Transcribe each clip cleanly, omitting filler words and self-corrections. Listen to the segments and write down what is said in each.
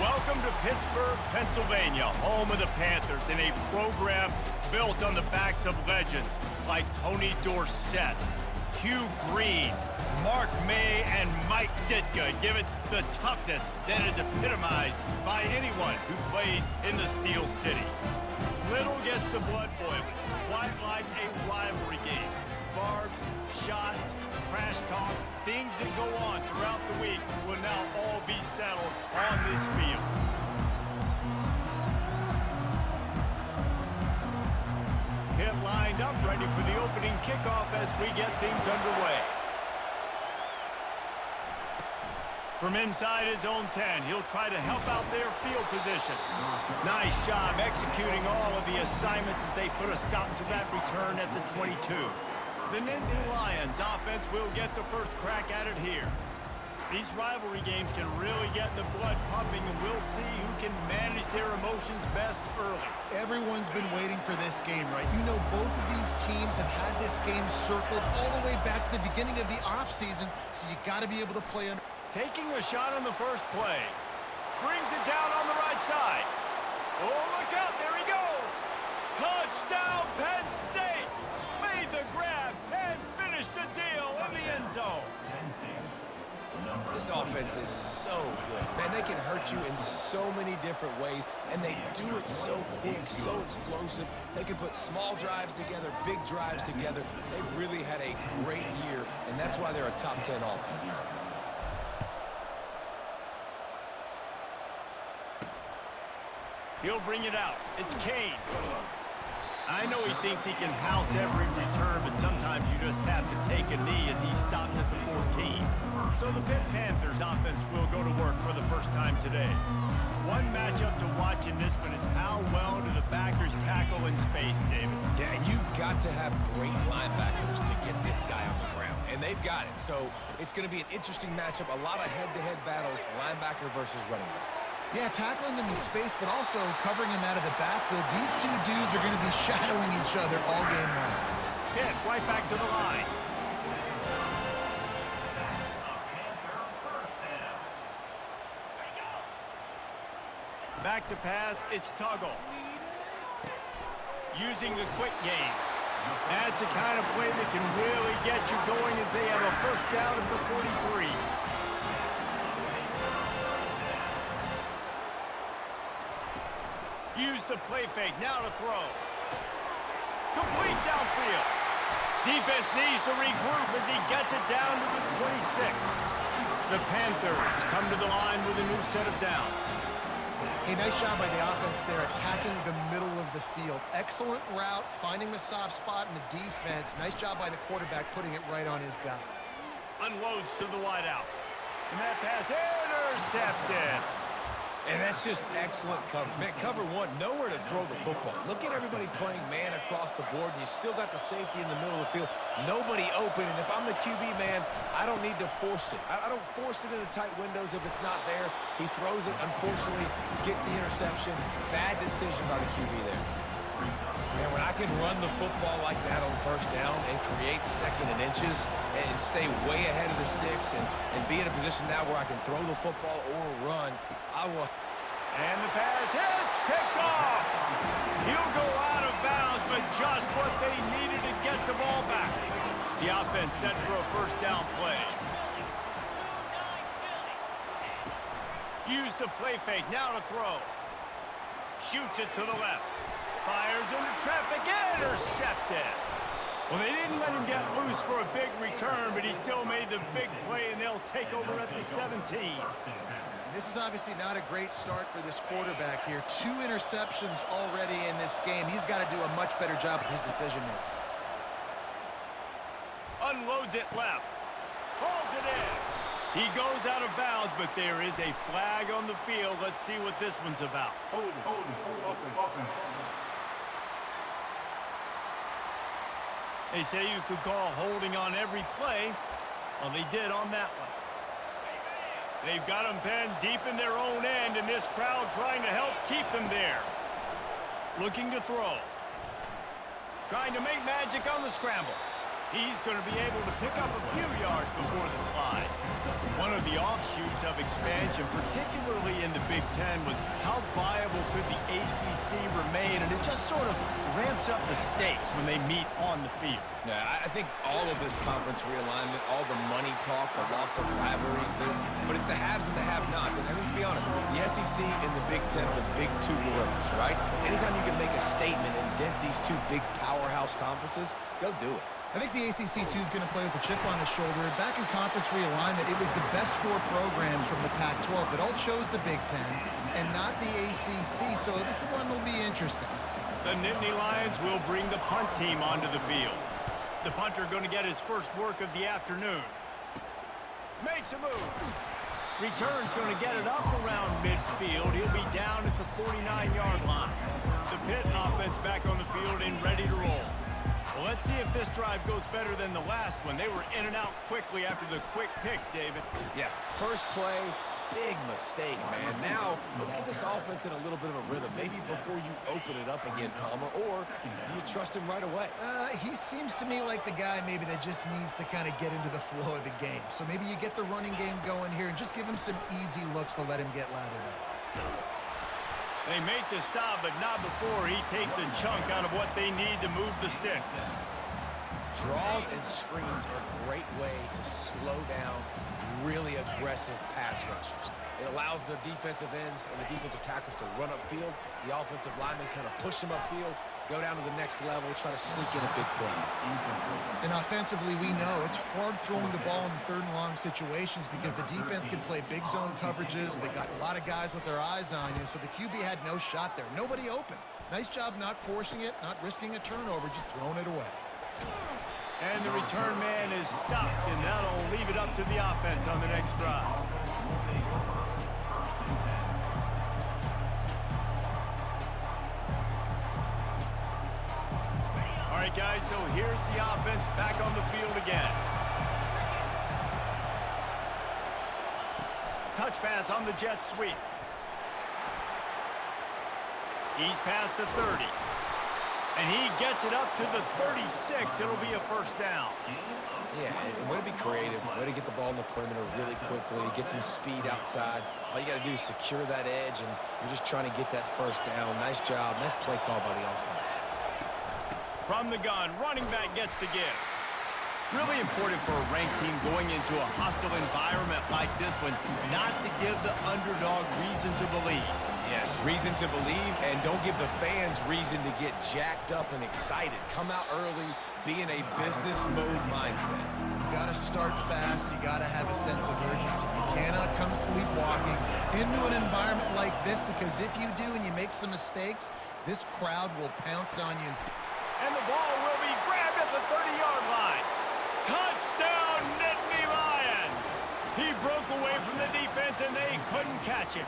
Welcome to Pittsburgh, Pennsylvania, home of the Panthers, in a program built on the backs of legends like Tony Dorsett, Hugh Green, Mark May, and Mike Ditka, give it the toughness that is epitomized by anyone who plays in the Steel City. Little gets the blood boiling, quite like a rivalry game. Barbs, shots, trash talk, things that go on throughout the week will now all be settled on this field. Pitt lined up, ready for the opening kickoff as we get things underway. From inside his own 10, he'll try to help out their field position. Nice job executing all of the assignments as they put a stop to that return at the 22. The Nittany Lions offense will get the first crack at it here. These rivalry games can really get the blood pumping, and we'll see who can manage their emotions best early. Everyone's been waiting for this game, right? You know, both of these teams have had this game circled all the way back to the beginning of the offseason, so you got to be able to play under. Taking a shot on the first play. Brings it down on the right side. Oh, look out, there he goes. Touchdown, Penn State. Made the grab and finished the deal in the end zone. This offense is so good. Man, they can hurt you in so many different ways, and they do it so quick, so explosive. They can put small drives together, big drives together. They've really had a great year, and that's why they're a top 10 offense. He'll bring it out. It's Kane. I know he thinks he can house every return, but sometimes you just have to take a knee as he stopped at the 14. So the Pitt Panthers offense will go to work for the first time today. One matchup to watch in this one is how well do the backers tackle in space, David? Yeah, and you've got to have great linebackers to get this guy on the ground, and they've got it. So it's going to be an interesting matchup, a lot of head-to-head battles, linebacker versus running back. Yeah, tackling him in space, but also covering him out of the backfield. These two dudes are going to be shadowing each other all game long. Pitt right back to the line. Back to pass, it's Tuggle. Using the quick game. That's the kind of play that can really get you going as they have a first down at the 43. Use the play fake, now to throw. Complete downfield. Defense needs to regroup as he gets it down to the 26. The Panthers come to the line with a new set of downs. Hey, nice job by the offense there, attacking the middle of the field. Excellent route, finding the soft spot in the defense. Nice job by the quarterback putting it right on his guy. Unloads to the wideout. And that pass intercepted. And that's just excellent coverage. Man, cover one, nowhere to throw the football. Look at everybody playing man across the board, and you still got the safety in the middle of the field. Nobody open, and if I'm the QB, man, I don't need to force it. I don't force it in the tight windows if it's not there. He throws it, unfortunately, gets the interception. Bad decision by the QB there. Man, when I can run the football like that on first down and create second and inches and stay way ahead of the sticks and be in a position now where I can throw the football or run, I will. And the pass hits, picked off. He'll go out of bounds, but just what they needed to get the ball back. The offense set for a first down play. Use the play fake, now to throw. Shoots it to the left. Fires into traffic, intercepted. Well, they didn't let him get loose for a big return, but he still made the big play, and they'll take over at the 17. This is obviously not a great start for this quarterback here. 2 interceptions already in this game. He's got to do a much better job with his decision-making. Unloads it left. Pulls it in. He goes out of bounds, but there is a flag on the field. Let's see what this one's about. Hold open. They say you could call holding on every play. Well, they did on that one. They've got them pinned deep in their own end, and this crowd trying to help keep them there. Looking to throw. Trying to make magic on the scramble. He's going to be able to pick up a few yards before the slide. One of the offshoots shoots of expansion, particularly in the Big Ten, was how viable could the ACC remain, and it just sort of ramps up the stakes when they meet on the field. Yeah, I think all of this conference realignment, all the money talk, the loss of rivalries there, but it's the haves and the have-nots. And let's be honest, the SEC and the Big Ten are the big two gorillas, right? Anytime you can make a statement and dent these two big powerhouse conferences, go do it. I think the ACC, too, is going to play with a chip on the shoulder. Back in conference realignment, it was the best 4 programs from the Pac-12 that all chose the Big Ten and not the ACC, so this one will be interesting. The Nittany Lions will bring the punt team onto the field. The punter going to get his first work of the afternoon. Makes a move. Return's going to get it up around midfield. He'll be down at the 49-yard line. The Pitt offense back on the field and ready to roll. Well, let's see if this drive goes better than the last one. They were in and out quickly after the quick pick, David. Yeah, first play, big mistake, man. Now, let's get this offense in a little bit of a rhythm. Maybe before you open it up again, Palmer, or do you trust him right away? He seems to me like the guy maybe that just needs to kind of get into the flow of the game. So maybe you get the running game going here and just give him some easy looks to let him get lathered up. They make the stop, but not before he takes a chunk out of what they need to move the sticks. Draws and screens are a great way to slow down really aggressive pass rushers. It allows the defensive ends and the defensive tackles to run upfield. The offensive linemen kind of push them upfield, go down to the next level, try to sneak in a big play. And offensively, we know it's hard throwing the ball in 3rd and long situations because the defense can play big zone coverages. They got a lot of guys with their eyes on you, so the QB had no shot there. Nobody open. Nice job not forcing it, not risking a turnover, just throwing it away. And the return man is stopped, and that'll leave it up to the offense on the next drive. All right, guys, so here's the offense back on the field again. Touch pass on the jet sweep. He's past the 30. And he gets it up to the 36. It'll be a first down. Yeah, and way to be creative, way to get the ball in the perimeter really quickly, get some speed outside. All you got to do is secure that edge, and you're just trying to get that first down. Nice job. Nice play call by the offense. From the gun, running back gets to give. Really important for a ranked team going into a hostile environment like this one, not to give the underdog reason to believe. Yes, reason to believe, and don't give the fans reason to get jacked up and excited. Come out early, be in a business mode mindset. You got to start fast. You got to have a sense of urgency. You cannot come sleepwalking into an environment like this, because if you do and you make some mistakes, this crowd will pounce on you. And the ball will be grabbed at the 30-yard line. Touchdown, Nittany Lions! He broke away from the defense, and they couldn't catch him.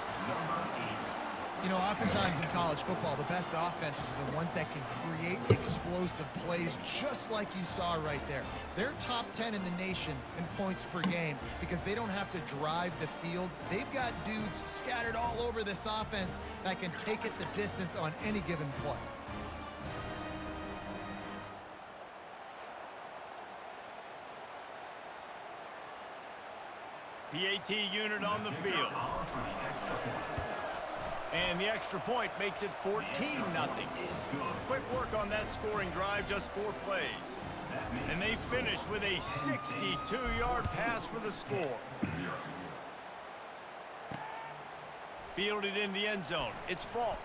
You know, oftentimes in college football, the best offenses are the ones that can create explosive plays, just like you saw right there. They're top 10 in the nation in points per game because they don't have to drive the field. They've got dudes scattered all over this offense that can take it the distance on any given play. PAT unit on the field. And the extra point makes it 14-0. Quick work on that scoring drive, just 4 plays. And they finish with a 62-yard pass for the score. Fielded in the end zone. It's Falk.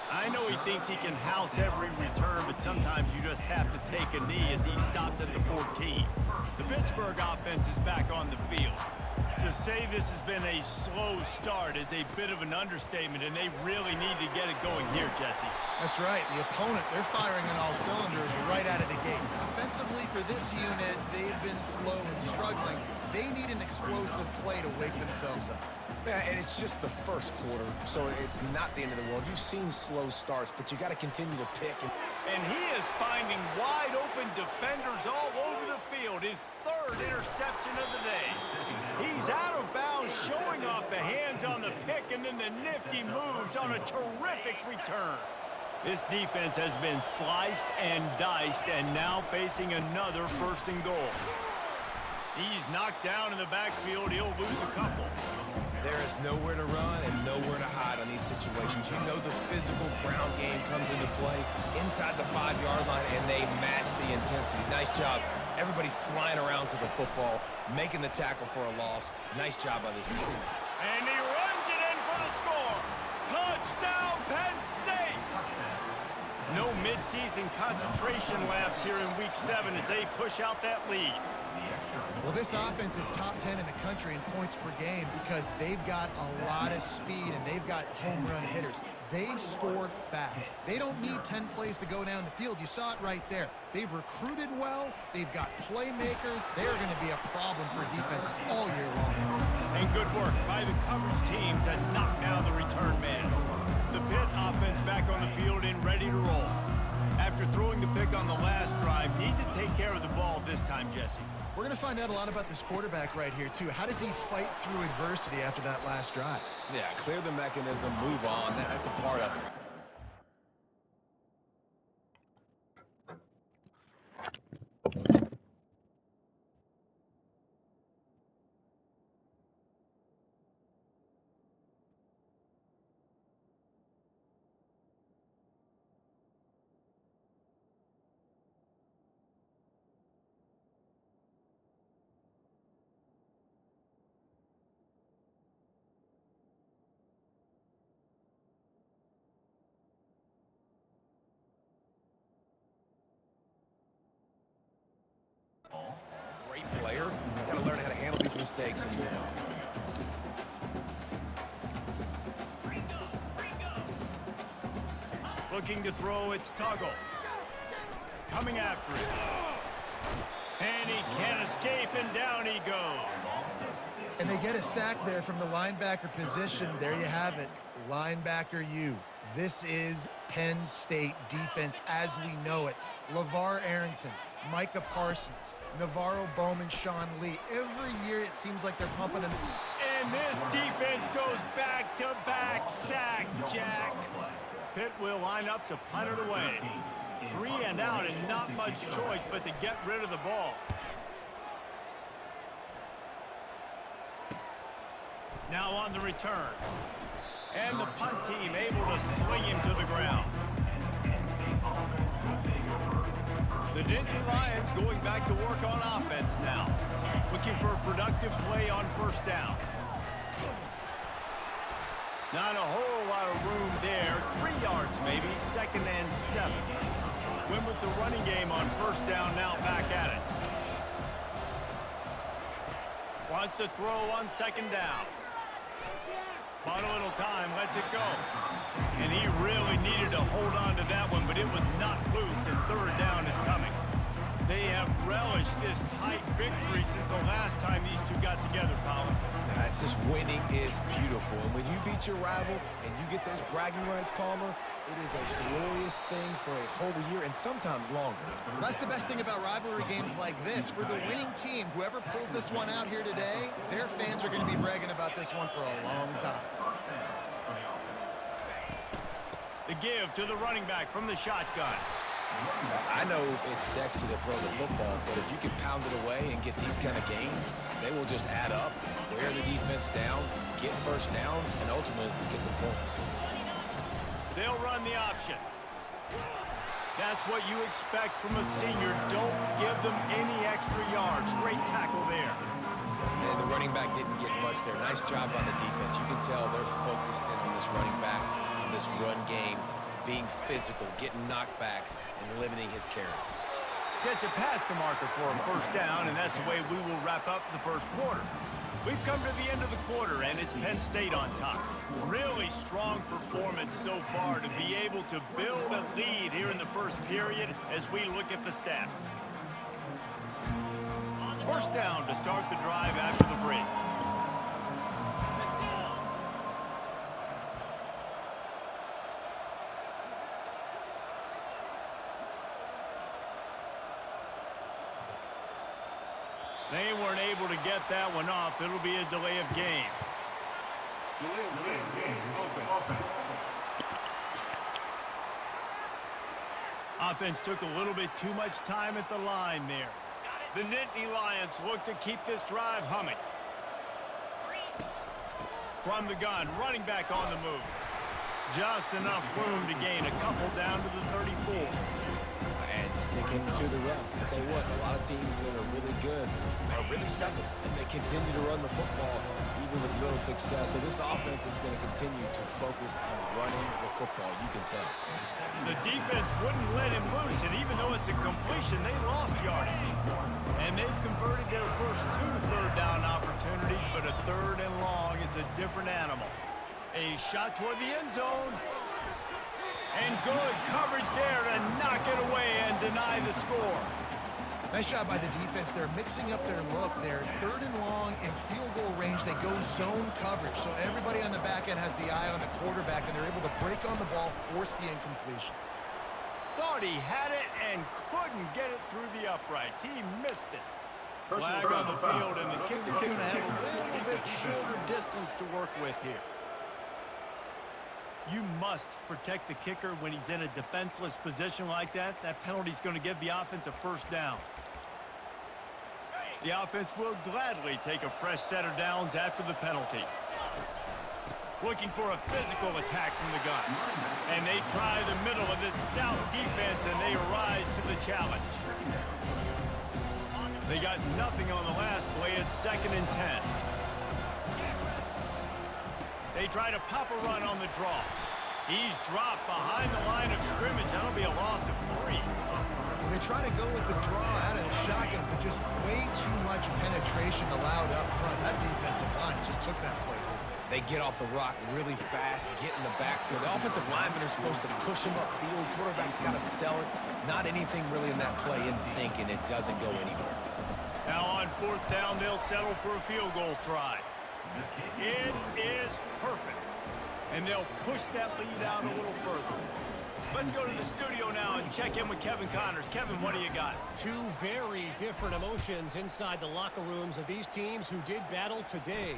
I know he thinks he can house every return, but sometimes you just have to take a knee as he stopped at the 14. The Pittsburgh offense is back on the field. To say this has been a slow start is a bit of an understatement, and they really need to get it going here, Jesse. That's right. The opponent, they're firing on all cylinders right out of the gate. Offensively, for this unit, they've been slow and struggling. They need an explosive play to wake themselves up. Yeah, and it's just the first quarter, so it's not the end of the world. You've seen slow starts, but you got to continue to pick. And he is finding wide-open defenders all over the field. His 3rd interception of the day. He's out of bounds, showing off the hands on the pick, and then the nifty moves on a terrific return. This defense has been sliced and diced, and now facing another 1st and goal. He's knocked down in the backfield. He'll lose a couple. There is nowhere to run and nowhere to hide on these situations. You know the physical ground game comes into play inside the 5-yard line, and they match the intensity. Nice job. Everybody flying around to the football, making the tackle for a loss. Nice job by this defense. And he runs it in for the score. Touchdown, Penn State! No midseason concentration laps here in Week 7 as they push out that lead. Well, this offense is top 10 in the country in points per game because they've got a lot of speed and they've got home run hitters. They score fast. They don't need 10 plays to go down the field. You saw it right there. They've recruited well. They've got playmakers. They are going to be a problem for defenses all year long. And good work by the coverage team to knock down the return man. The Pitt offense back on the field and ready to roll. After throwing the pick on the last drive, need to take care of the ball this time, Jesse. We're going to find out a lot about this quarterback right here, too. How does he fight through adversity after that last drive? Yeah, clear the mechanism, move on. That's a part of it. Great player. Got to learn how to handle these mistakes and move on. Looking to throw, it's Tuggle. Coming after it. And he can't escape, and down he goes. And they get a sack there from the linebacker position. There you have it, linebacker U. This is Penn State defense as we know it. LeVar Arrington, Micah Parsons, Navarro Bowman, Sean Lee. Every year it seems like they're pumping them. And this defense goes back-to-back sack, Jack. Pitt will line up to punt it away. 3 and out and not much choice but to get rid of the ball. Now on the return. And the punt team able to sling him to the ground. The Nittany Lions going back to work on offense now. Looking for a productive play on first down. Not a whole lot of room there. 3 yards maybe, 2nd and 7. Win with the running game on first down, now back at it. Wants to throw on 2nd down. Bought a little time, lets it go. And he really needed to hold on to that one, but it was not loose, and 3rd down is coming. They have relished this tight victory since the last time these two got together, Powell. It's just winning is beautiful. And when you beat your rival and you get those bragging rights, Palmer, it is a glorious thing for a whole year and sometimes longer. That's the best thing about rivalry games like this. For the winning team, whoever pulls this one out here today, their fans are going to be bragging about this one for a long time. The give to the running back from the shotgun. I know it's sexy to throw the football, but if you can pound it away and get these kind of gains, they will just add up, wear the defense down, get first downs, and ultimately get some points. They'll run the option. That's what you expect from a senior. Don't give them any extra yards. Great tackle there. And the running back didn't get much there. Nice job on the defense. You can tell they're focused in on this running back, on this run game, being physical, getting knockbacks, and limiting his carries. Gets it past the marker for a first down, and that's the way we will wrap up the first quarter. We've come to the end of the quarter, and it's Penn State on top. Really strong performance so far to be able to build a lead here in the first period as we look at the stats. First down to start the drive after the break. They weren't able to get that one off. It'll be a delay of game. Offense took a little bit too much time at the line there. The Nittany Lions look to keep this drive humming. From the gun, running back on the move. Just enough room to gain a couple down to the 34. And sticking to the run. I tell you what, a lot of teams that are really good are really stubborn, and they continue to run the football even with little success. So this offense is going to continue to focus on running the football. You can tell. The defense wouldn't let him loose, and even though it's a completion, they lost yardage. And they've converted their first 2 third-down opportunities, but a 3rd and long is a different animal. A shot toward the end zone. And good coverage there to knock it away and deny the score. Nice job by the defense. They're mixing up their look. They're 3rd and long in field goal range. They go zone coverage. So everybody on the back end has the eye on the quarterback, and they're able to break on the ball, force the incompletion. Thought he had it and couldn't get it through the uprights. He missed it. Flag on the field, and the kicker's going to have a little bit shorter distance to work with here. You must protect the kicker when he's in a defenseless position like that. That penalty's going to give the offense a 1st down. The offense will gladly take a fresh set of downs after the penalty. Looking for a physical attack from the gun. And they try the middle of this stout defense, and they rise to the challenge. They got nothing on the last play. It's 2nd and 10. They try to pop a run on the draw. He's dropped behind the line of scrimmage. That'll be a loss of 3. Well, they try to go with the draw out of the shotgun, but just way too much penetration allowed up front. That defensive line just took that play. They get off the rock really fast, get in the backfield. The offensive linemen are supposed to push him upfield. Quarterback's got to sell it. Not anything really in that play in sync, and it doesn't go anywhere. Now on 4th down, they'll settle for a field goal try. It is perfect. And they'll push that lead out a little further. Let's go to the studio now and check in with Kevin Connors. Kevin, what do you got? 2 very different emotions inside the locker rooms of these teams who did battle today.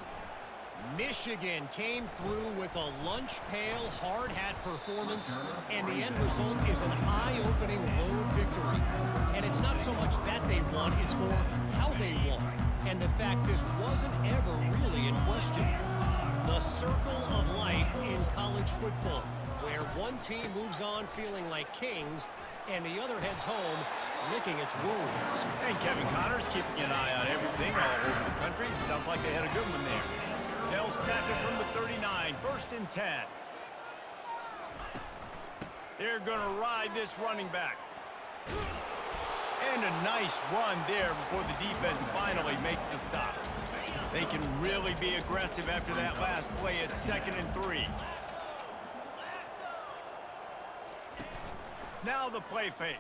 Michigan came through with a lunch pail hard hat performance, and the end result is an eye-opening road victory. And it's not so much that they won, it's more how they won. And the fact this wasn't ever really in question. The circle of life in college football, where one team moves on feeling like kings, and the other heads home licking its wounds. And Kevin Connors keeping an eye on everything all over the country. Sounds like they had a good one there. They'll snap it from the 39, 1st and 10. They're going to ride this running back. And a nice run there before the defense finally makes the stop. They can really be aggressive after that last play. It's 2nd and 3. Now the play fake.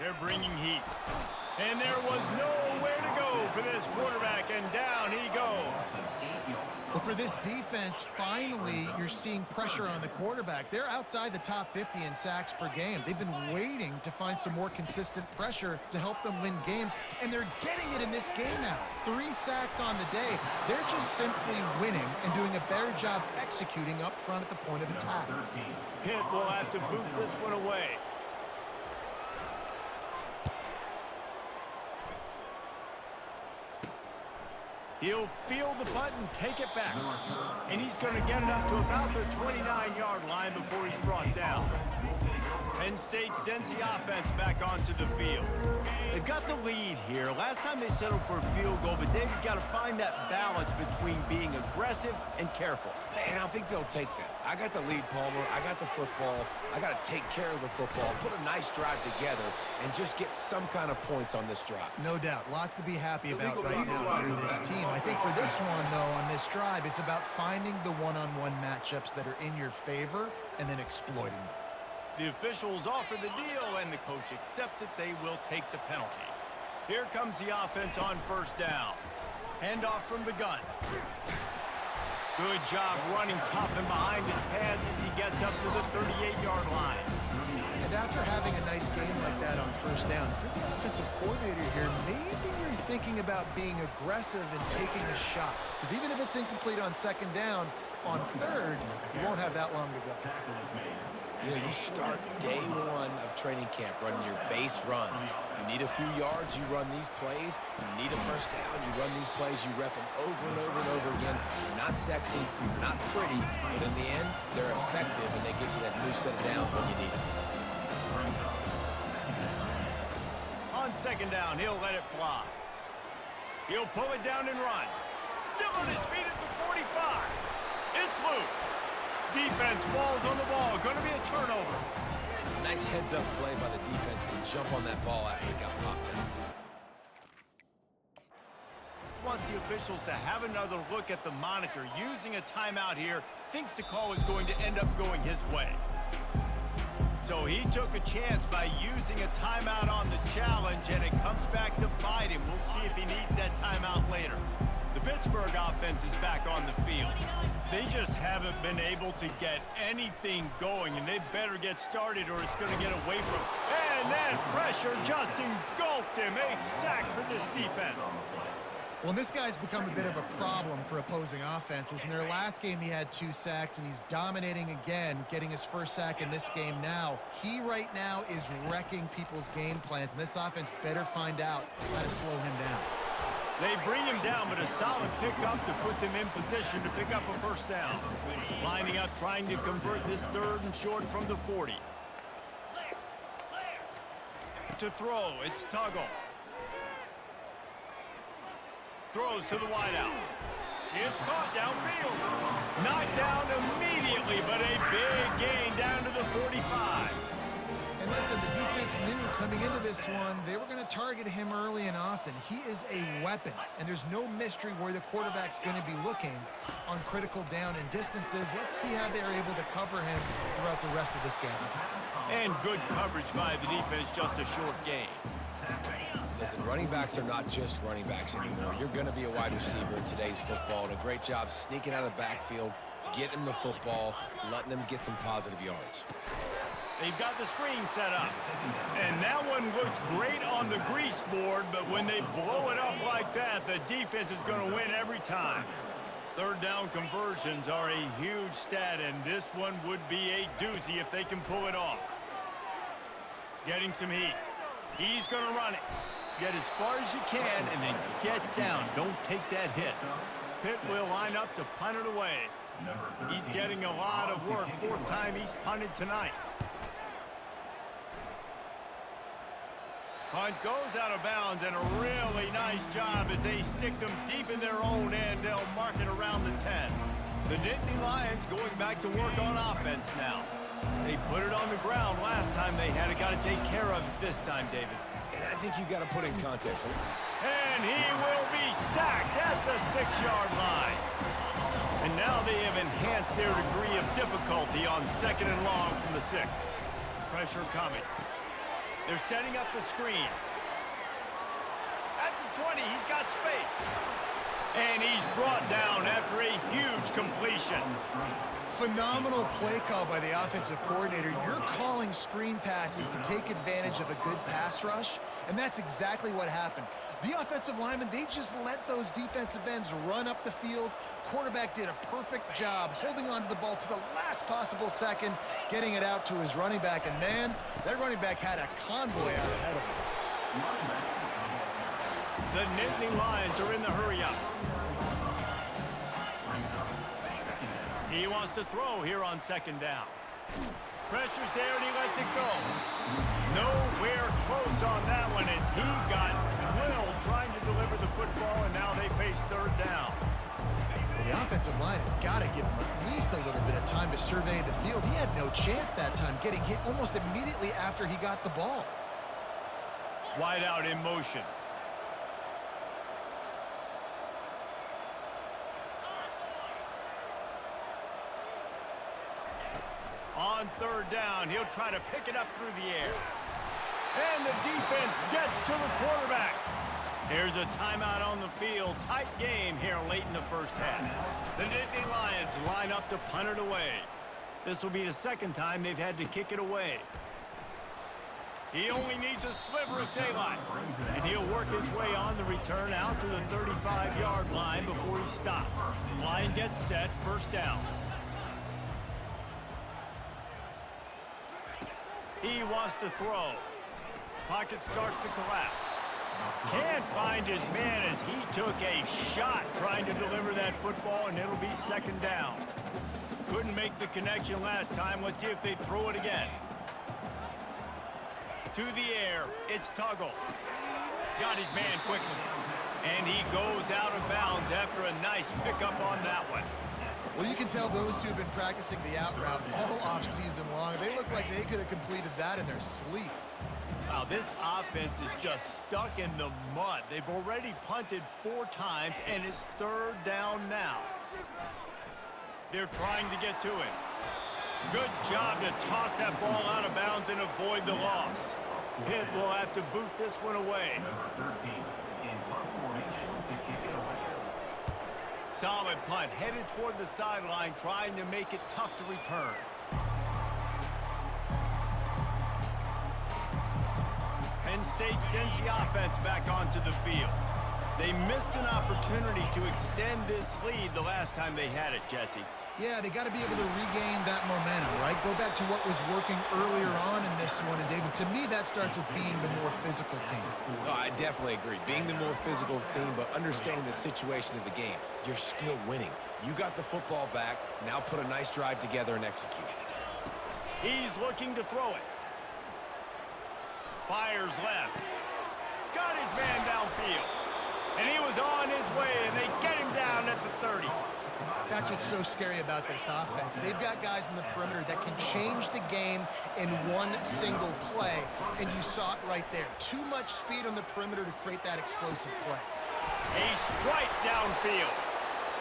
They're bringing heat. And there was nowhere to go for this quarterback, and down he goes. Well, for this defense, finally, you're seeing pressure on the quarterback. They're outside the top 50 in sacks per game. They've been waiting to find some more consistent pressure to help them win games, and they're getting it in this game now. 3 sacks on the day. They're just simply winning and doing a better job executing up front at the point of attack. Pitt will have to boot this one away. He'll feel the punt and take it back. And he's going to get it up to about the 29-yard line before he's brought down. Penn State sends the offense back onto the field. They've got the lead here. Last time they settled for a field goal, but they've got to find that balance between being aggressive and careful. And I think they'll take that. I got the lead, Palmer. I got the football. I got to take care of the football, put a nice drive together, and just get some kind of points on this drive. No doubt. Lots to be happy about right now for this team. I think for this one, though, on this drive, it's about finding the one-on-one matchups that are in your favor and then exploiting them. The officials offer the deal, and the coach accepts it. They will take the penalty. Here comes the offense on 1st down. Handoff from the gun. Good job running tough and behind his pads as he gets up to the 38-yard line. And after having a nice game like that on 1st down, for the offensive coordinator here, maybe you're thinking about being aggressive and taking a shot. Because even if it's incomplete on 2nd down, on 3rd, you won't have that long to go. You know, you start day one of training camp running your base runs. You need a few yards, you run these plays. You need a first down, you run these plays. You rep them over and over and over again. They're not sexy, they're not pretty, but in the end, they're effective, and they get you that new set of downs when you need them. On second down, he'll let it fly. He'll pull it down and run. Still on his feet at the 45. It's loose. Defense falls on the ball. Going to be a turnover. Nice heads-up play by the defense to jump on that ball after it got popped out. Wants the officials to have another look at the monitor. Using a timeout here, thinks the call is going to end up going his way. So he took a chance by using a timeout on the challenge, and it comes back to bite him. We'll see if he needs that timeout later. The Pittsburgh offense is back on the field. They just haven't been able to get anything going, and they better get started or it's going to get away from them. And then pressure just engulfed him. A sack for this defense. Well, this guy's become a bit of a problem for opposing offenses. In their last game, he had 2 sacks, and he's dominating again, getting his first sack in this game now. He right now is wrecking people's game plans, and this offense better find out how to slow him down. They bring him down, but a solid pickup to put them in position to pick up a first down. Lining up, trying to convert this 3rd and short from the 40. To throw, it's Tuggle. Throws to the wideout. It's caught downfield. Knocked down immediately, but a big gain down to the 45. And listen, the defense knew coming into this one, they were going to target him early and often. He is a weapon, and there's no mystery where the quarterback's going to be looking on critical down and distances. Let's see how they're able to cover him throughout the rest of this game. And good coverage by the defense, just a short gain. Listen, running backs are not just running backs anymore. You're going to be a wide receiver in today's football, and a great job sneaking out of the backfield, getting the football, letting them get some positive yards. They've got the screen set up. And that one looked great on the grease board, but when they blow it up like that, the defense is going to win every time. 3rd down conversions are a huge stat, and this one would be a doozy if they can pull it off. Getting some heat. He's going to run it. Get as far as you can and then get down. Don't take that hit. Pitt will line up to punt it away. He's getting a lot of work. 4th time he's punted tonight. Punt goes out of bounds, and a really nice job as they stick them deep in their own end. They'll mark it around the 10. The Nittany Lions going back to work on offense now. They put it on the ground last time they had it. Got to take care of it this time, David. And I think you've got to put in context. And he will be sacked at the 6-yard line. And now they have enhanced their degree of difficulty on 2nd and long from the 6. Pressure coming. They're setting up the screen. At the 20, he's got space. And he's brought down after a huge completion. Phenomenal play call by the offensive coordinator. You're calling screen passes to take advantage of a good pass rush, and that's exactly what happened. The offensive linemen, they just let those defensive ends run up the field. Quarterback did a perfect job holding on to the ball to the last possible second, getting it out to his running back, and man, that running back had a convoy out ahead of him. The Nittany Lions are in the hurry-up. He wants to throw here on 2nd down. Pressure's there, and he lets it go. Nowhere close on that one as he got drilled trying to deliver the football, and now they face 3rd down. Well, the offensive line has got to give him at least a little bit of time to survey the field. He had no chance that time, getting hit almost immediately after he got the ball. Wide out in motion. On 3rd down, he'll try to pick it up through the air. And the defense gets to the quarterback. Here's a timeout on the field. Tight game here late in the first half. The Nittany Lions line up to punt it away. This will be the 2nd time they've had to kick it away. He only needs a sliver of daylight, and he'll work his way on the return out to the 35-yard line before he stops. Line gets set, 1st down. He wants to throw. Pocket starts to collapse. Can't find his man as he took a shot trying to deliver that football, and it'll be second down. Couldn't make the connection last time. Let's see if they throw it again. To the air, it's Tuggle. Got his man quickly. And he goes out of bounds after a nice pickup on that one. Well, you can tell those two have been practicing the out route all off-season long. They look like they could have completed that in their sleep. Wow, this offense is just stuck in the mud. They've already punted 4 times, and it's third down now. They're trying to get to it. Good job to toss that ball out of bounds and avoid the loss. Pitt will have to boot this one away. Number 13 in punt formation to kick it away. Solid punt, headed toward the sideline, trying to make it tough to return. Penn State sends the offense back onto the field. They missed an opportunity to extend this lead the last time they had it, Jesse. Yeah, they got to be able to regain that momentum, right? Go back to what was working earlier on in this one. And, David, to me, that starts with being the more physical team. No, I definitely agree. Being the more physical team, but understanding the situation of the game. You're still winning. You got the football back. Now put a nice drive together and execute. He's looking to throw it. Fires left. Got his man downfield. And he was on his way, and they get him down at the 30. That's what's so scary about this offense. They've got guys in the perimeter that can change the game in one single play, and you saw it right there. Too much speed on the perimeter to create that explosive play. A strike downfield.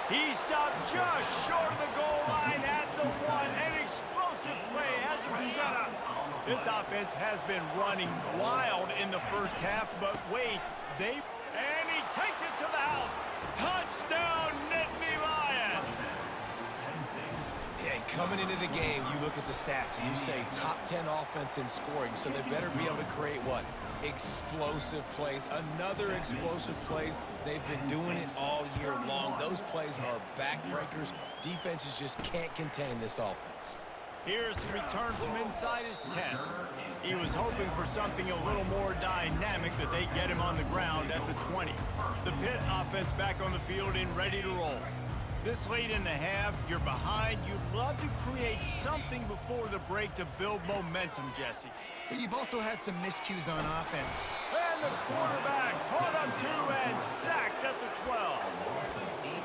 He stopped just short of the goal line at the 1. An explosive play has him set up. This offense has been running wild in the first half, but wait, and he takes it to the house. Touchdown, Nittany Lions! Yeah, and coming into the game, you look at the stats and you say top 10 offense in scoring, so they better be able to create what? Explosive plays. Another explosive plays. They've been doing it all year long. Those plays are backbreakers. Defenses just can't contain this offense. Here's the return from inside his 10. He was hoping for something a little more dynamic, but they get him on the ground at the 20. The Pitt offense back on the field and ready to roll. This late in the half, you're behind. You'd love to create something before the break to build momentum, Jesse. But you've also had some miscues on offense. And the quarterback caught on 2 and sacked at the 12.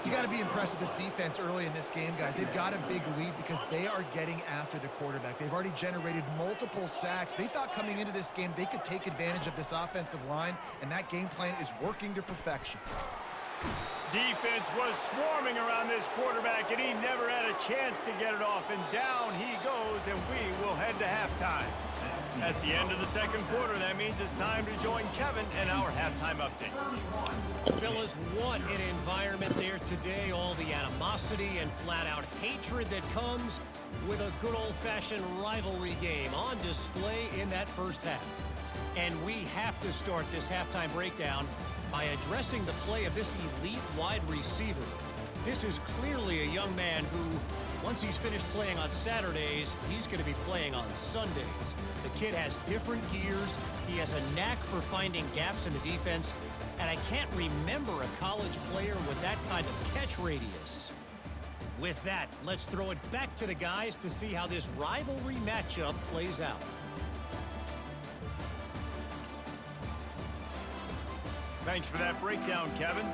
You got to be impressed with this defense early in this game, guys. They've got a big lead because they are getting after the quarterback. They've already generated multiple sacks. They thought coming into this game they could take advantage of this offensive line, and that game plan is working to perfection. Defense was swarming around this quarterback, and he never had a chance to get it off. And down he goes, and we will head to halftime. That's the end of the second quarter. That means it's time to join Kevin and our halftime update. Fellas, what an environment there today. All the animosity and flat-out hatred that comes with a good old-fashioned rivalry game on display in that first half. And we have to start this halftime breakdown by addressing the play of this elite wide receiver. This is clearly a young man who, once he's finished playing on Saturdays, he's going to be playing on Sundays. The kid has different gears. He has a knack for finding gaps in the defense. And I can't remember a college player with that kind of catch radius. With that, let's throw it back to the guys to see how this rivalry matchup plays out. Thanks for that breakdown, Kevin.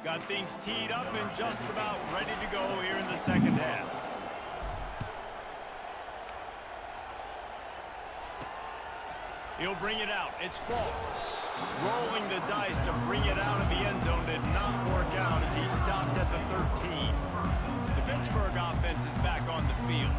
Got things teed up and just about ready to go here in the second half. He'll bring it out. It's Falk. Rolling the dice to bring it out of the end zone did not work out as he stopped at the 13. The Pittsburgh offense is back on the field.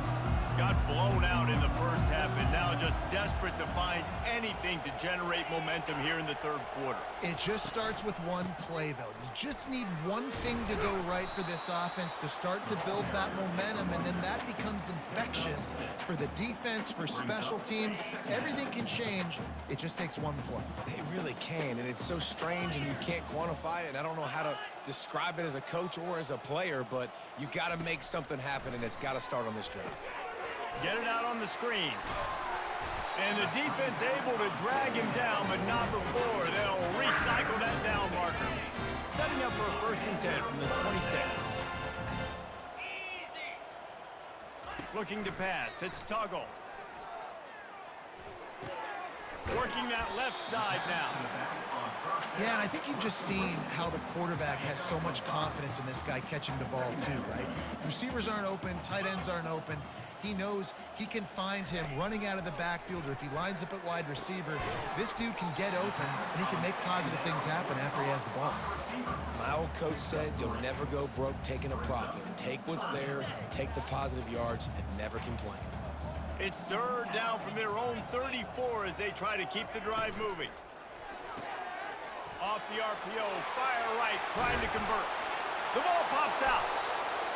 Got blown out in the first half and now just desperate to find anything to generate momentum here in the third quarter. It just starts with one play, though. You just need one thing to go right for this offense to start to build that momentum, and then that becomes becomes infectious for the defense, for special teams. Everything can change. It just takes one play. It really can, and it's so strange, and you can't quantify it, and I don't know how to describe it as a coach or as a player, but you got to make something happen, and it's got to start on this drive. Get it out on the screen. And the defense able to drag him down, but not before. They'll recycle that down marker. Setting up for a 1st and 10 from the 26. Looking to pass. It's Tuggle. Working that left side now. Yeah, and I think you've just seen how the quarterback has so much confidence in this guy catching the ball too, right? Receivers aren't open, tight ends aren't open. He knows he can find him running out of the backfield, or if he lines up at wide receiver, this dude can get open, and he can make positive things happen after he has the ball. My old coach said you'll never go broke taking a profit. Take what's there, take the positive yards, and never complain. It's 3rd down from their own 34 as they try to keep the drive moving. Off the RPO, fire right, trying to convert. The ball pops out.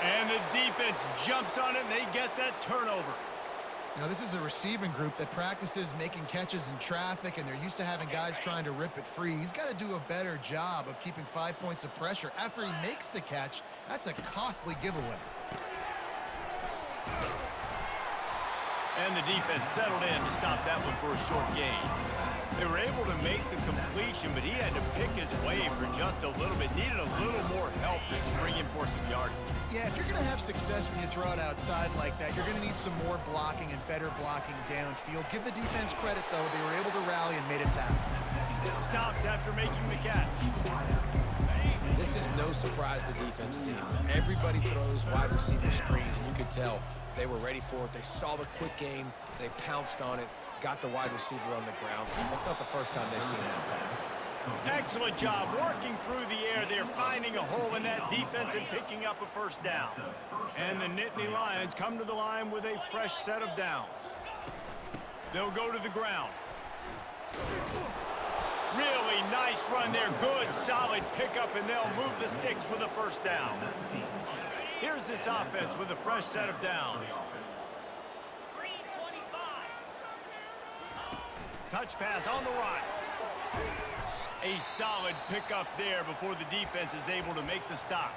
And the defense jumps on it, and they get that turnover. You know, this is a receiving group that practices making catches in traffic, and they're used to having guys trying to rip it free. He's got to do a better job of keeping 5 points of pressure. After he makes the catch, that's a costly giveaway. And the defense settled in to stop that one for a short gain. They were able to make the completion, but he had to pick his way for just a little bit. Needed a little more help to spring him for some yardage. Yeah, if you're going to have success when you throw it outside like that, you're going to need some more blocking and better blocking downfield. Give the defense credit, though. They were able to rally and made a tackle. Stopped after making the catch. This is no surprise to defenses anymore. Everybody throws wide receiver screens, and you could tell they were ready for it. They saw the quick game. They pounced on it, got the wide receiver on the ground. That's not the first time they've seen that. Excellent job working through the air. They're finding a hole in that defense and picking up a 1st down. And the Nittany Lions come to the line with a fresh set of downs. They'll go to the ground. Really nice run there. Good, solid pickup, and they'll move the sticks with a 1st down. Here's this offense with a fresh set of downs. Touch pass on the right. A solid pickup there before the defense is able to make the stop.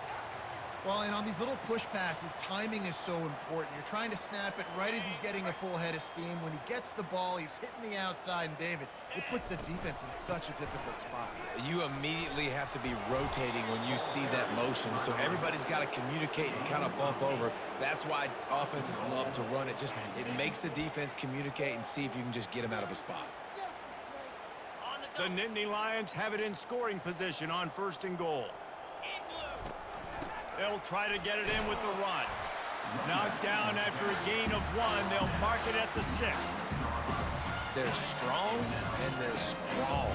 Well, and on these little push passes, timing is so important. You're trying to snap it right as he's getting a full head of steam. When he gets the ball, he's hitting the outside, and David, it puts the defense in such a difficult spot. You immediately have to be rotating when you see that motion, so everybody's got to communicate and kind of bump over. That's why offenses love to run it. It makes the defense communicate and see if you can just get him out of a spot. The Nittany Lions have it in scoring position on 1st and goal. They'll try to get it in with the run. Knocked down after a gain of 1. They'll mark it at the 6. They're strong and they're strong.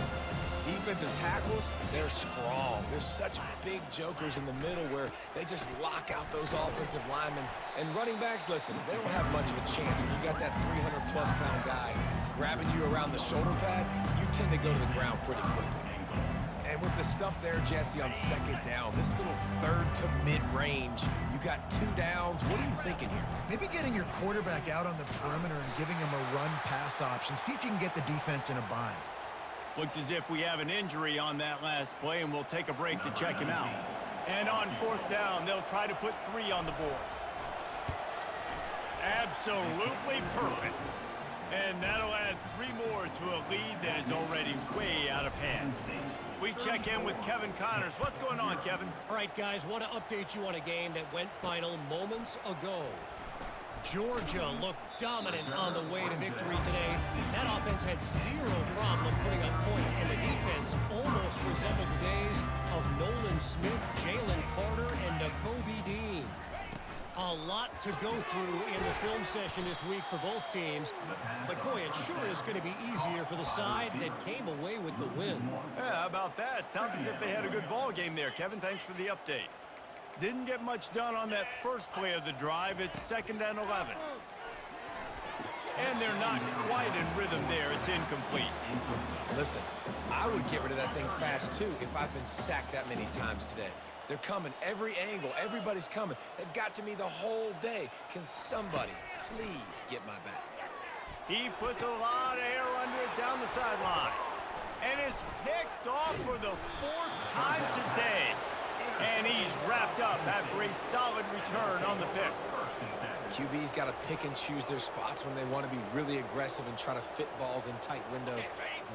Defensive tackles, they're strong. There's such big jokers in the middle where they just lock out those offensive linemen. And running backs, listen, they don't have much of a chance. When you got that 300-plus pound guy grabbing you around the shoulder pad, you tend to go to the ground pretty quickly. And with the stuff there, Jesse, on 2nd down, this little 3rd to mid-range, you got 2 downs. What are you thinking here? Maybe getting your quarterback out on the perimeter and giving him a run-pass option. See if you can get the defense in a bind. Looks as if we have an injury on that last play, and we'll take a break to check him out. And on 4th down, they'll try to put 3 on the board. Absolutely perfect. And that'll add 3 more to a lead that is already way out of hand. We check in with Kevin Connors. What's going on, Kevin? All right, guys, want to update you on a game that went final moments ago. Georgia looked dominant on the way to victory today. That offense had 0 problem putting up points, and the defense almost resembled the days of Nolan Smith, Jalen Carter, and Nakobe Dean. A lot to go through in the film session this week for both teams, but boy, it sure is going to be easier for the side that came away with the win. Yeah, how about that? Sounds as if they had a good ball game there, Kevin. Thanks for the update. Didn't get much done on that first play of the drive. It's 2nd and 11. And they're not quite in rhythm there. It's incomplete. Listen, I would get rid of that thing fast, too, if I've been sacked that many times today. They're coming every angle. Everybody's coming. They've got to me the whole day. Can somebody please get my back? He puts a lot of air under it down the sideline. And it's picked off for the 4th time today. And he's wrapped up after a solid return on the pick. QB's got to pick and choose their spots when they want to be really aggressive and try to fit balls in tight windows.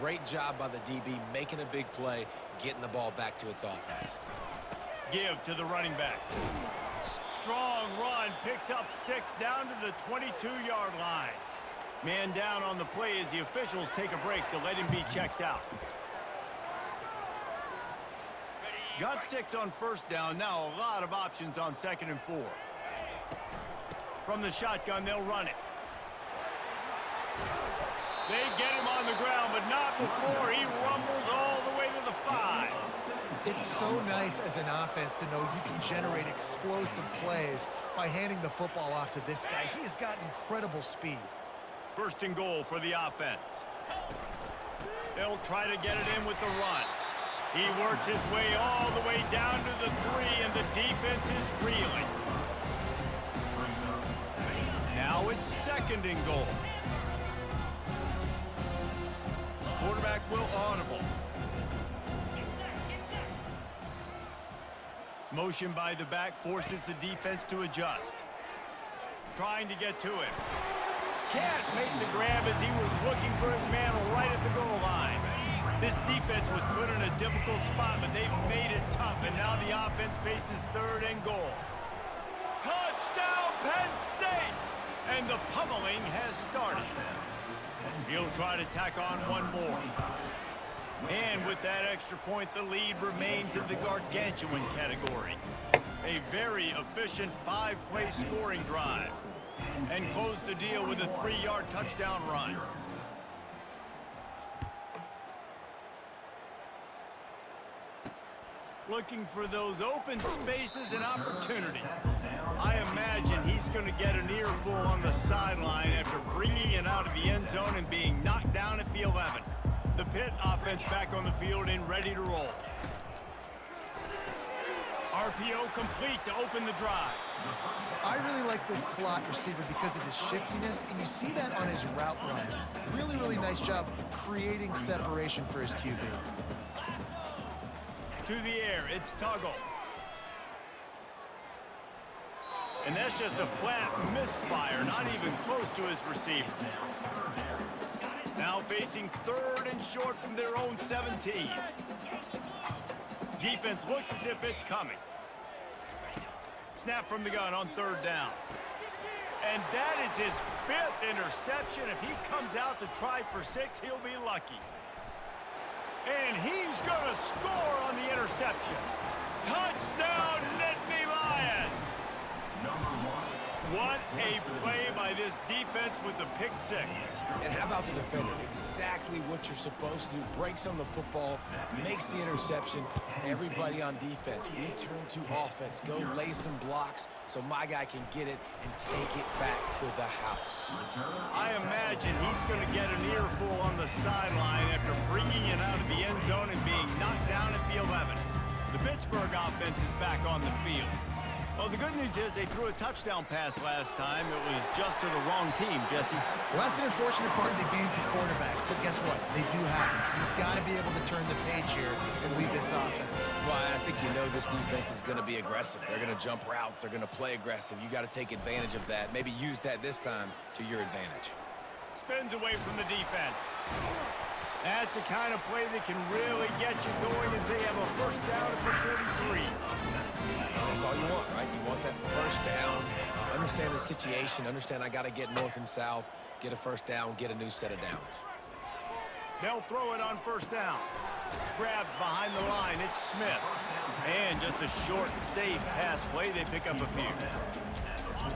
Great job by the DB making a big play, getting the ball back to its offense. Give to the running back. Strong run, picks up 6 down to the 22-yard line. Man down on the play as the officials take a break to let him be checked out. Got 6 on first down. Now a lot of options on 2nd and 4. From the shotgun, they'll run it. They get him on the ground, but not before he rumbles all the way to the 5. It's so nice as an offense to know you can generate explosive plays by handing the football off to this guy. He has got incredible speed. 1st and goal for the offense. They'll try to get it in with the run. He works his way all the way down to the 3, and the defense is reeling. Now it's 2nd and goal. Quarterback will audible. Motion by the back forces the defense to adjust. Trying to get to it. Can't make the grab as he was looking for his man right at the goal line. This defense was put in a difficult spot, but they've made it tough, and now the offense faces 3rd and goal. Touchdown, Penn State! And the pummeling has started. He'll try to tack on one more. And with that extra point, the lead remains in the gargantuan category. A very efficient 5-play scoring drive. And close the deal with a 3-yard touchdown run. Looking for those open spaces and opportunity. I imagine he's going to get an earful on the sideline after bringing it out of the end zone and being knocked down at the 11. The Pitt offense back on the field and ready to roll. RPO complete to open the drive. I really like this slot receiver because of his shiftiness, and you see that on his route run. Really, really nice job creating separation for his QB. To the air, it's Tuggle. And that's just a flat misfire, not even close to his receiver. Now facing 3rd and short from their own 17. Defense looks as if it's coming. Snap from the gun on 3rd down. And that is his 5th interception. If he comes out to try for 6, he'll be lucky. And he's going to score on the interception. Touchdown, Nittany Lions! What a play by this defense with the pick 6. And how about the defender? Exactly what you're supposed to do. Breaks on the football, makes the interception. Everybody on defense, we turn to offense. Go lay some blocks so my guy can get it and take it back to the house. I imagine he's going to get an earful on the sideline after bringing it out of the end zone and being knocked down at the 11. The Pittsburgh offense is back on the field. Well, the good news is they threw a touchdown pass last time. It was just to the wrong team, Jesse. Well, that's an unfortunate part of the game for quarterbacks, but guess what? They do happen, so you've got to be able to turn the page here and lead this offense. Well, I think you know this defense is going to be aggressive. They're going to jump routes. They're going to play aggressive. You got to take advantage of that. Maybe use that this time to your advantage. Spins away from the defense. That's the kind of play that can really get you going as they have a 1st down at the 43. That's all you want, right? You want that 1st down. Understand the situation. Understand I got to get north and south, get a 1st down, get a new set of downs. They'll throw it on 1st down. Grabbed behind the line. It's Smith. And just a short, safe pass play. They pick up a few.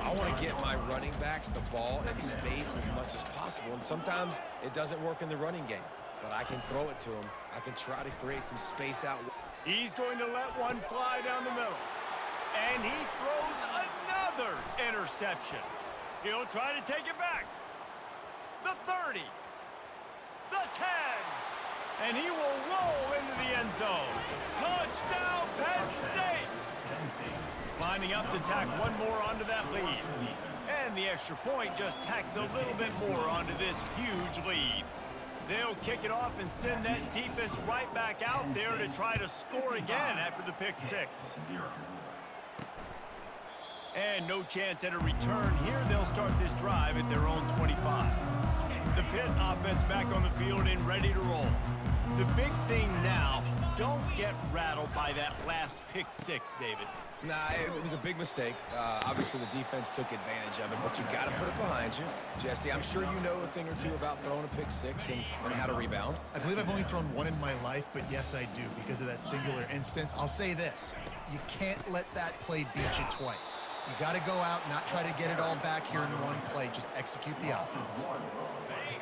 I want to get my running backs the ball in space as much as possible. And sometimes it doesn't work in the running game. But I can throw it to him. I can try to create some space out. He's going to let one fly down the middle. And he throws another interception. He'll try to take it back. The 30. The 10. And he will roll into the end zone. Touchdown, Penn State! Lining up to tack one more onto that lead. And the extra point just tacks a little bit more onto this huge lead. They'll kick it off and send that defense right back out there to try to score again after the pick six. And no chance at a return here. They'll start this drive at their own 25. The Pitt offense back on the field and ready to roll. The big thing now, don't get rattled by that last pick six, David. Nah, it was a big mistake. Obviously, the defense took advantage of it, but you got to put it behind you. Jesse, I'm sure you know a thing or two about throwing a pick six and how to rebound. I believe I've only thrown one in my life, but yes, I do because of that singular instance. I'll say this. You can't let that play beat you twice. You got to go out, not try to get it all back here in one play. Just execute the offense.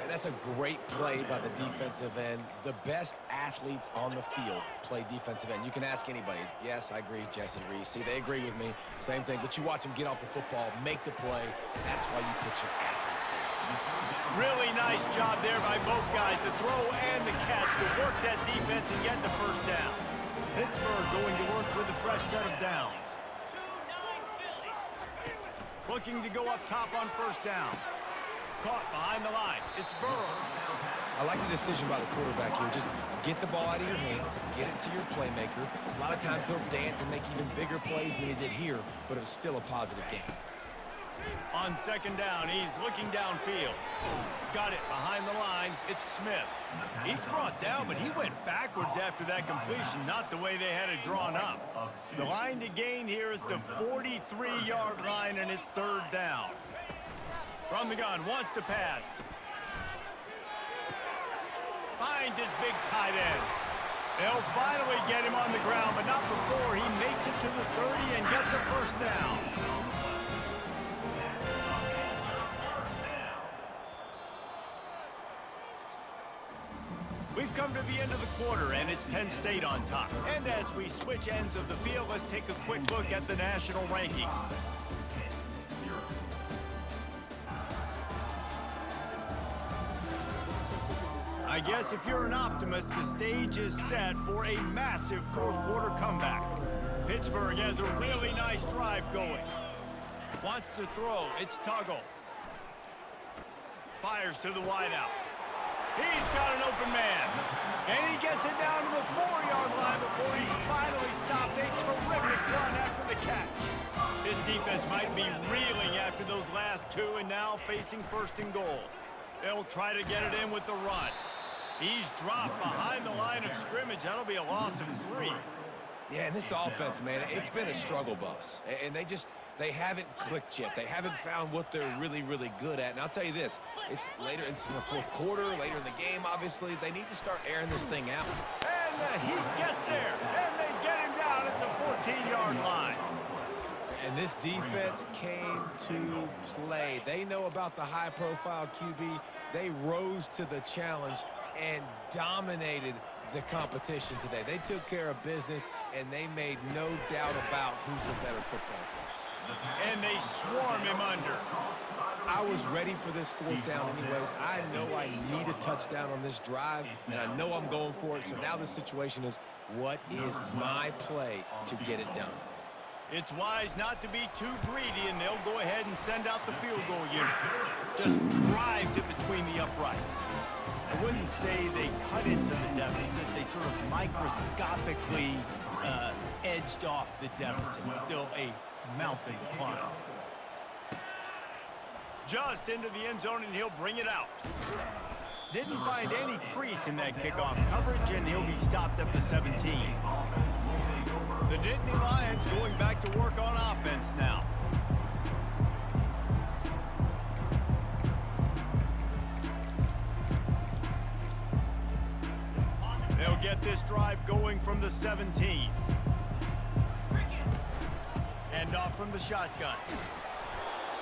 And that's a great play by the defensive end. The best athletes on the field play defensive end. You can ask anybody. Yes, I agree, Jesse Reese. See, they agree with me. Same thing. But you watch them get off the football, make the play. That's why you put your athletes there. Really nice job there by both guys, the throw and the catch, to work that defense and get the first down. Pittsburgh going to work with a fresh set of downs. Looking to go up top on first down. Caught behind the line. It's Burrow. I like the decision by the quarterback here. Just get the ball out of your hands, get it to your playmaker. A lot of times he'll dance and make even bigger plays than he did here, but it was still a positive game. On second down, he's looking downfield. Got it behind the line. It's Smith. He's brought down, but he went backwards after that completion, not the way they had it drawn up. The line to gain here is the 43-yard line, and it's third down. From the gun, wants to pass. Finds his big tight end. They'll finally get him on the ground, but not before he makes it to the 30 and gets a first down. We've come to the end of the quarter, and it's Penn State on top. And as we switch ends of the field, let's take a quick look at the national rankings. I guess if you're an optimist, the stage is set for a massive fourth quarter comeback. Pittsburgh has a really nice drive going. Wants to throw. It's Tuggle. Fires to the wideout. He's got an open man. And he gets it down to the 4-yard line before he's finally stopped. A terrific run after the catch. This defense might be reeling after those last two and now facing first and goal. They'll try to get it in with the run. He's dropped behind the line of scrimmage. That'll be a loss of 3. Yeah, and this offense, man, it's been a struggle bus. And they haven't clicked yet. They haven't found what they're really, really good at. And I'll tell you this, it's later into the fourth quarter, later in the game, obviously. They need to start airing this thing out. And the Heat gets there, and they get him down at the 14-yard line. And this defense came to play. They know about the high-profile QB. They rose to the challenge and dominated the competition today. They took care of business, and they made no doubt about who's the better football team. And they swarm him under. I was ready for this fourth down anyways. I know I need a touchdown on this drive, and I know I'm going for it. So now the situation is, what is my play to get it done? It's wise not to be too greedy, and they'll go ahead and send out the field goal unit. Just drives it between the uprights. I wouldn't say they cut into the deficit. They sort of microscopically edged off the deficit. Still a mountain to climb. Just into the end zone, and he'll bring it out. Didn't find any crease in that kickoff coverage, and he'll be stopped at the 17. The Nittany Lions going back to work on offense now. They'll get this drive going from the 17. Hand off from the shotgun.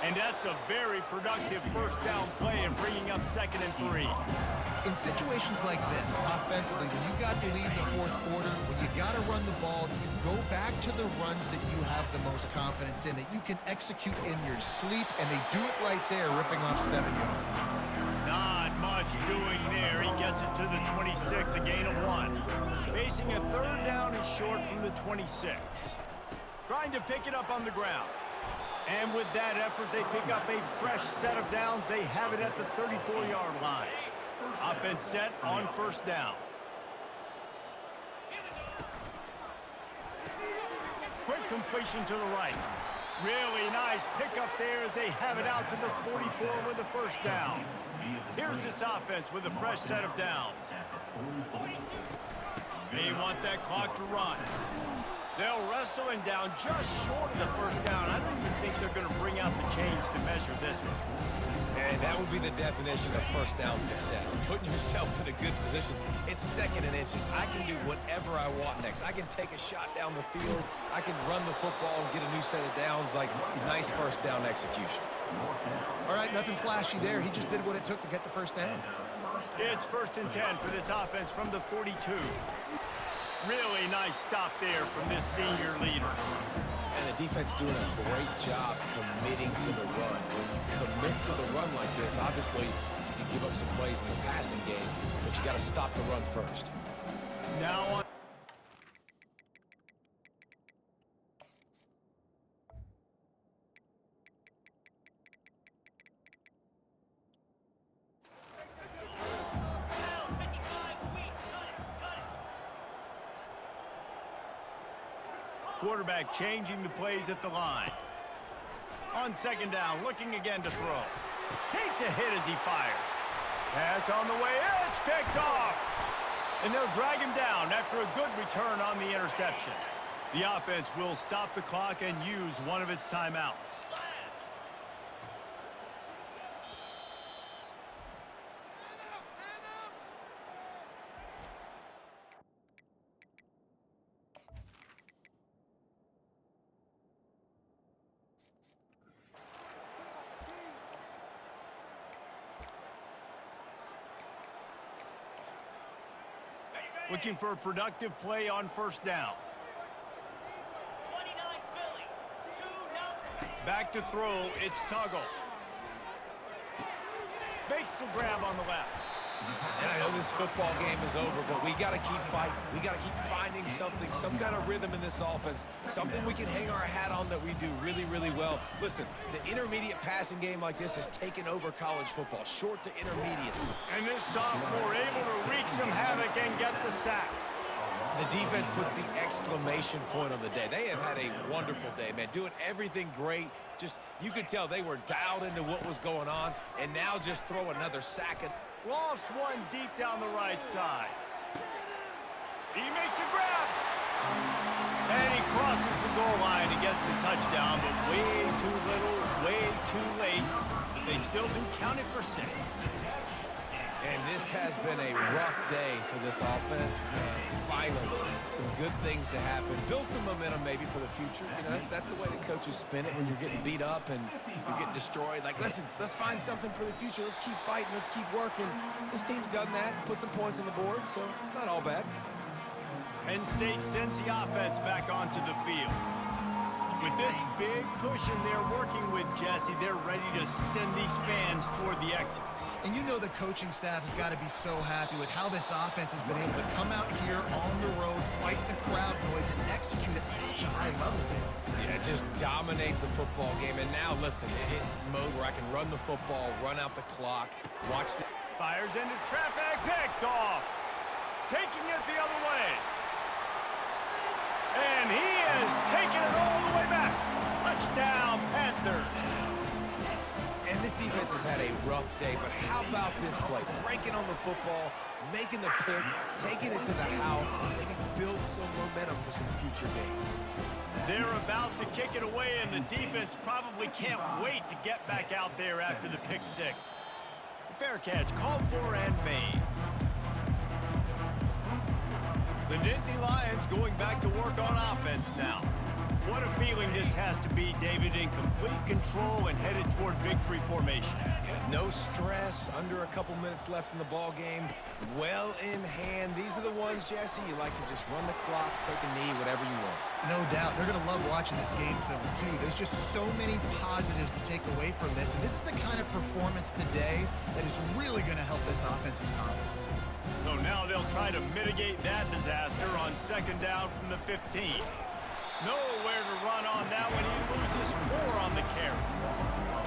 And that's a very productive first down play and bringing up 2nd and 3. In situations like this, offensively, when you got to lead the fourth quarter, when you got to run the ball, you go back to the runs that you have the most confidence in, that you can execute in your sleep, and they do it right there, ripping off 7 yards. Not much doing there. He gets it to the 26, a gain of 1. Facing a third down and short from the 26. trying to pick it up on the ground. And with that effort, they pick up a fresh set of downs. They have it at the 34-yard line. Offense set on first down. Quick completion to the right. Really nice pickup there as they have it out to the 44 with the first down. Here's this offense with a fresh set of downs. They want that clock to run. They'll wrestle him down just short of the first down. I don't even think they're going to bring out the chains to measure this one. And that would be the definition of first down success. Putting yourself in a good position. It's 2nd and inches. I can do whatever I want next. I can take a shot down the field. I can run the football and get a new set of downs. Like, nice first down execution. All right, nothing flashy there. He just did what it took to get the first down. It's 1st and 10 for this offense from the 42. Really nice stop there from this senior leader. And the defense doing a great job committing to the run. When you commit to the run like this, obviously you can give up some plays in the passing game, but you got to stop the run first. Now on. Quarterback changing the plays at the line. On 2nd down, looking again to throw. Takes a hit as he fires. Pass on the way. It's picked off. And they'll drag him down after a good return on the interception. The offense will stop the clock and use one of its timeouts. Looking for a productive play on first down. Back to throw, it's Tuggle. Makes the grab on the left. And I know this football game is over, but we got to keep fighting. We got to keep finding something, some kind of rhythm in this offense, something we can hang our hat on that we do really, really well. Listen, the intermediate passing game like this has taken over college football, short to intermediate. And this sophomore able to wreak some havoc and get the sack. The defense puts the exclamation point on the day. They have had a wonderful day, man, doing everything great. Just, you could tell they were dialed into what was going on, and now just throw another sack at. Lofts one deep down the right side. He makes a grab. And he crosses the goal line and gets the touchdown, but way too little, way too late. They still do count it for 6. And this has been a rough day for this offense, and finally, some good things to happen. Build some momentum maybe for the future. You know, that's the way that coaches spin it when you're getting beat up and you're getting destroyed. Like, listen, let's find something for the future. Let's keep fighting. Let's keep working. This team's done that, put some points on the board, so it's not all bad. Penn State sends the offense back onto the field. With this big push in there working with Jesse, they're ready to send these fans toward the exits. And you know the coaching staff has got to be so happy with how this offense has been able to come out here on the road, fight the crowd noise, and execute at such a high level. Yeah, just dominate the football game. And now, listen, it's mode where I can run the football, run out the clock, watch the... Fires into traffic, picked off. Taking it the other way. And he is taking it all the way back. Touchdown, Panthers. And this defense has had a rough day, but how about this play? Breaking on the football, making the pick, taking it to the house. They can build some momentum for some future games. They're about to kick it away, and the defense probably can't wait to get back out there after the pick 6. Fair catch, called for and made. The Nittany Lions going back to work on offense now. What a feeling this has to be, David, in complete control and headed toward victory formation. No stress, under a couple minutes left in the ball game, well in hand. These are the ones, Jesse, you like to just run the clock, take a knee, whatever you want. No doubt. They're going to love watching this game film, too. There's just so many positives to take away from this, and this is the kind of performance today that is really going to help this offense's confidence. So now they'll try to mitigate that disaster on 2nd down from the 15. Nowhere to run on that one. He loses 4 on the carry.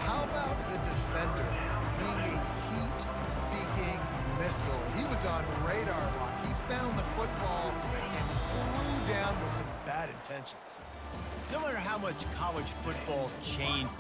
How about the defender being a heat-seeking missile? He was on radar lock. He found the football and flew down with some bad intentions. No matter how much college football changed,